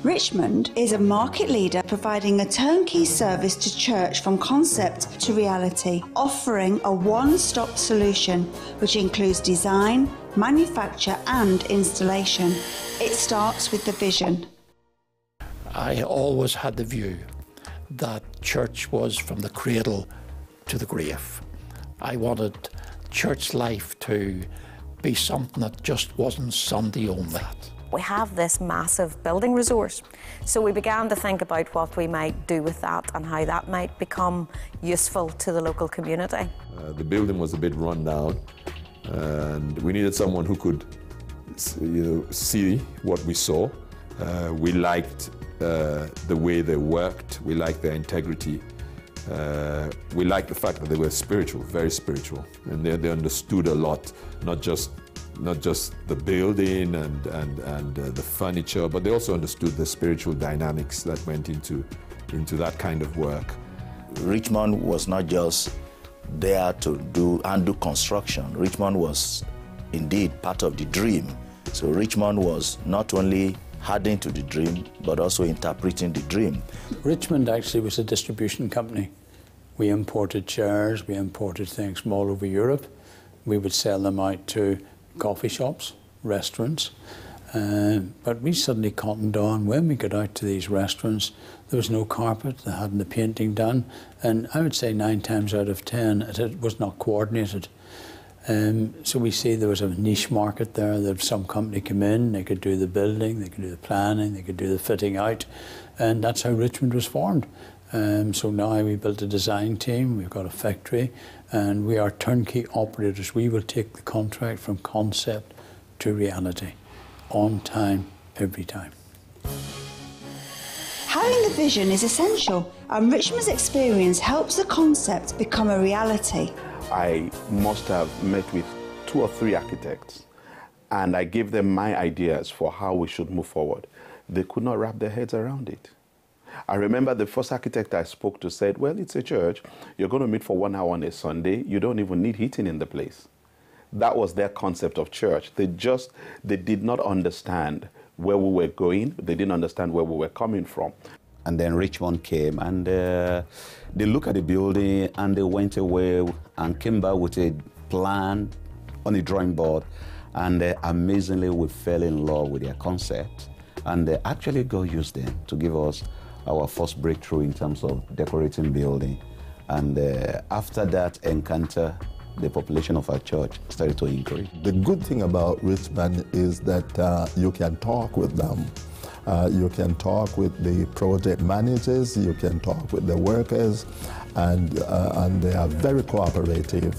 Richmond is a market leader providing a turnkey service to church from concept to reality, offering a one-stop solution which includes design, manufacture and installation. It starts with the vision. I always had the view that church was from the cradle to the grave. I wanted church life to be something that just wasn't Sunday only. We have this massive building resource, so we began to think about what we might do with that and how that might become useful to the local community. The building was a bit run down, and we needed someone who could, see what we saw. We liked the way they worked. We liked their integrity. We liked the fact that they were spiritual, very spiritual, and they understood a lot, not just the building and the furniture, but they also understood the spiritual dynamics that went into that kind of work. Richmond was not just there to do construction. Richmond was indeed part of the dream. So Richmond was not only adding to the dream, but also interpreting the dream. Richmond actually was a distribution company. We imported chairs, we imported things from all over Europe. We would sell them out to coffee shops, restaurants, but we suddenly cottoned on when we got out to these restaurants. There was no carpet, they hadn't the painting done, and I would say 9 times out of 10 it was not coordinated. So we see there was a niche market there, that some company come in, they could do the building, they could do the planning, they could do the fitting out, and that's how Richmond was formed. So now we built a design team, we've got a factory, and we are turnkey operators. We will take the contract from concept to reality, on time, every time. Having the vision is essential, and Richmond's experience helps the concept become a reality. I must have met with 2 or 3 architects, and I gave them my ideas for how we should move forward. They could not wrap their heads around it. I remember the first architect I spoke to said, well, it's a church. You're going to meet for 1 hour on a Sunday. You don't even need heating in the place. That was their concept of church. They did not understand where we were going. They didn't understand where we were coming from. And then Richmond came, and they looked at the building, and they went away and came back with a plan on the drawing board. And amazingly, we fell in love with their concept. And actually, God used them to give us our first breakthrough in terms of decorating building. And after that encounter, the population of our church started to increase. The good thing about Richmond is that you can talk with them. You can talk with the project managers, you can talk with the workers, and they are very cooperative.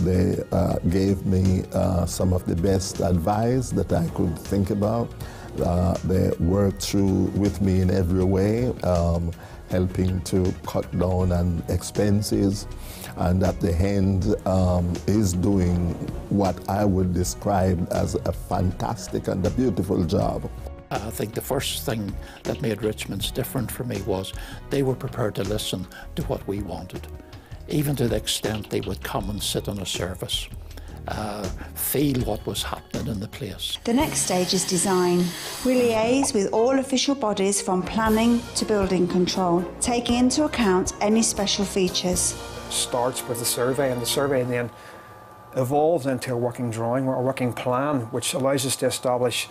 They gave me some of the best advice that I could think about. They worked through with me in every way, helping to cut down on expenses, and at the end is doing what I would describe as a fantastic and a beautiful job. I think the first thing that made Richmond's different for me was they were prepared to listen to what we wanted, even to the extent they would come and sit on a service, feel what was happening in the place. The next stage is design. We liaise with all official bodies from planning to building control, taking into account any special features. Starts with the survey, and the survey then evolves into a working drawing or a working plan, which allows us to establish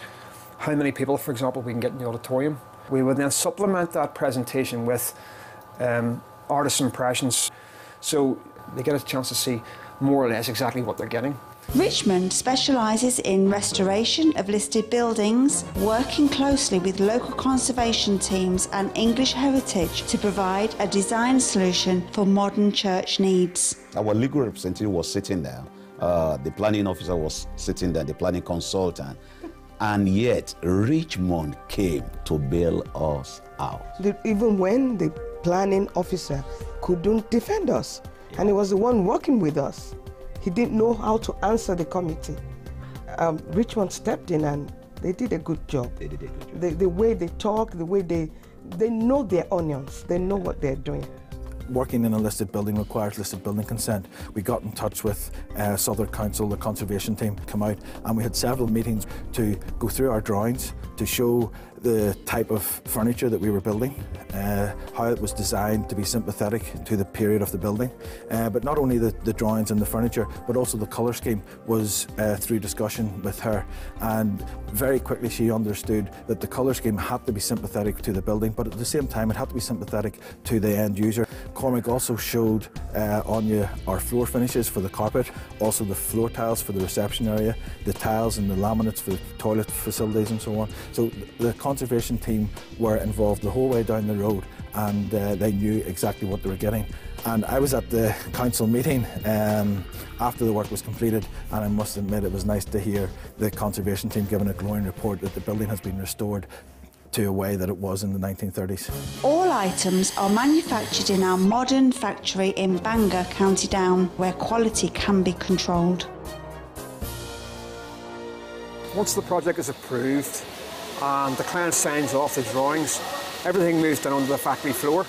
how many people, for example, we can get in the auditorium. We would then supplement that presentation with artist impressions, so they get a chance to see more or less exactly what they're getting. Richmond specialises in restoration of listed buildings, working closely with local conservation teams and English heritage to provide a design solution for modern church needs. Our legal representative was sitting there, the planning officer was sitting there, the planning consultant, and yet Richmond came to bail us out. Even when the planning officer couldn't defend us, and he was the one working with us, he didn't know how to answer the committee. Richmond stepped in and they did a good job. They did a good job. The way they talk, the way they know their onions, they know what they're doing. Working in a listed building requires listed building consent. We got in touch with Southwark Council, the conservation team, come out, and we had several meetings to go through our drawings, to show the type of furniture that we were building, how it was designed to be sympathetic to the period of the building. But not only the drawings and the furniture, but also the colour scheme was through discussion with her. And very quickly she understood that the colour scheme had to be sympathetic to the building, but at the same time it had to be sympathetic to the end user. Cormac also showed Anya our floor finishes for the carpet, also the floor tiles for the reception area, the tiles and the laminates for the toilet facilities and so on. So the conservation team were involved the whole way down the road, and they knew exactly what they were getting. And I was at the council meeting after the work was completed, and I must admit it was nice to hear the conservation team giving a glowing report that the building has been restored to a way that it was in the 1930s. All items are manufactured in our modern factory in Bangor, County Down, where quality can be controlled. Once the project is approved and the client signs off the drawings, everything moves down onto the factory floor.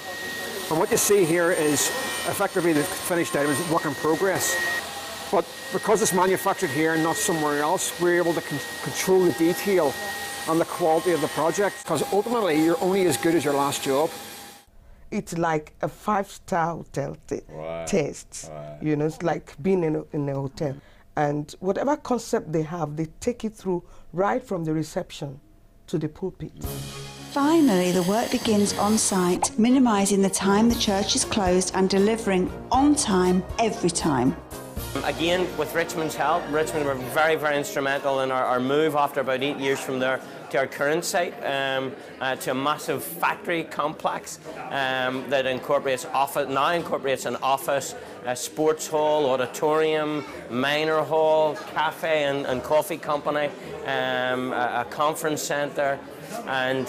And what you see here is effectively the finished item is work in progress. But because it's manufactured here and not somewhere else, we're able to control the detail and the quality of the project, because ultimately you're only as good as your last job. It's like a 5-star hotel taste. You know, it's like being in a hotel. And whatever concept they have, they take it through right from the reception to the pulpit. Finally, the work begins on site, minimising the time the church is closed and delivering on time every time. Again, with Richmond's help, Richmond were very, very instrumental in our move after about 8 years from there to our current site, to a massive factory complex that now incorporates an office, a sports hall, auditorium, minor hall, cafe and coffee company, a conference centre, and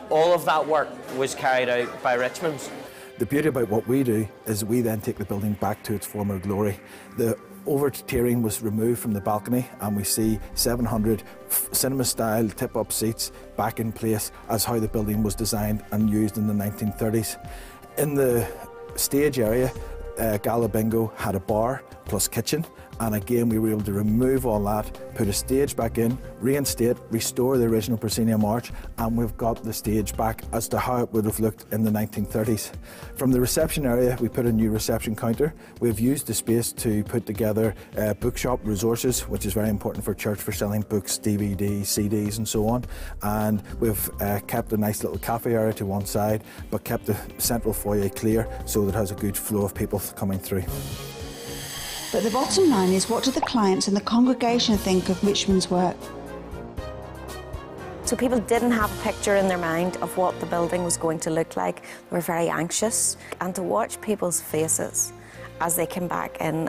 all of that work was carried out by Richmond's. The beauty about what we do is we then take the building back to its former glory. The over-tiering was removed from the balcony, and we see 700 cinema-style tip-up seats back in place as how the building was designed and used in the 1930s. In the stage area, Gala Bingo had a bar plus kitchen, and again we were able to remove all that, put a stage back in, reinstate, restore the original proscenium arch, and we've got the stage back as to how it would have looked in the 1930s. From the reception area, we put a new reception counter. We've used the space to put together bookshop resources, which is very important for church, for selling books, DVDs, CDs and so on. And we've kept a nice little cafe area to one side, but kept the central foyer clear so that it has a good flow of people coming through. But the bottom line is, what do the clients and the congregation think of Richmond's work? So people didn't have a picture in their mind of what the building was going to look like. They were very anxious. And to watch people's faces as they came back in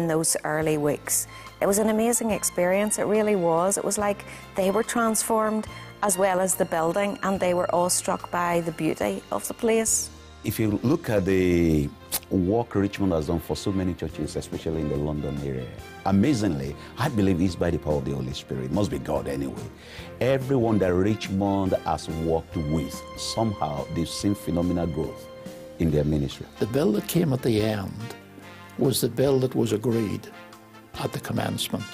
those early weeks, it was an amazing experience. It really was. It was like they were transformed as well as the building, and they were all struck by the beauty of the place. If you look at the work Richmond has done for so many churches, especially in the London area, amazingly, I believe it's by the power of the Holy Spirit. It must be God anyway. Everyone that Richmond has worked with, somehow they've seen phenomenal growth in their ministry. The bill that came at the end was the bill that was agreed at the commencement.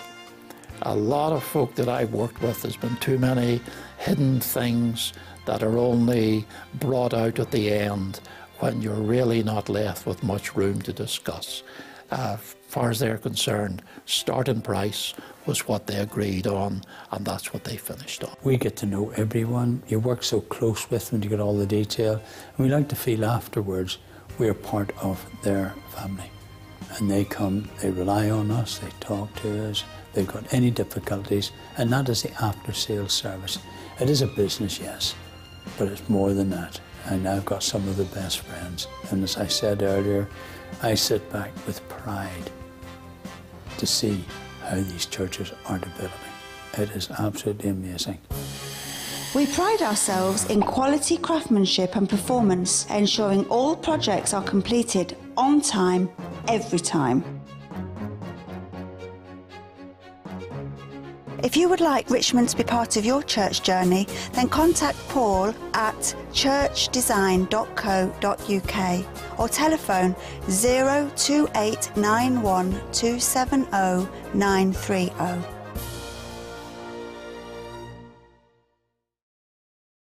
A lot of folk that I've worked with, there's been too many hidden things that are only brought out at the end when you're really not left with much room to discuss. As far as they're concerned, starting price was what they agreed on, and that's what they finished on. We get to know everyone. You work so close with them to get all the detail, and we like to feel afterwards we're part of their family. And they come, they rely on us, they talk to us, they've got any difficulties, and that is the after-sales service. It is a business, yes, but it's more than that. And I've got some of the best friends. And as I said earlier, I sit back with pride to see how these churches are developing. It is absolutely amazing. We pride ourselves in quality craftsmanship and performance, ensuring all projects are completed on time, every time. If you would like Richmond to be part of your church journey, then contact Paul at churchdesign.co.uk or telephone 02891 270 930.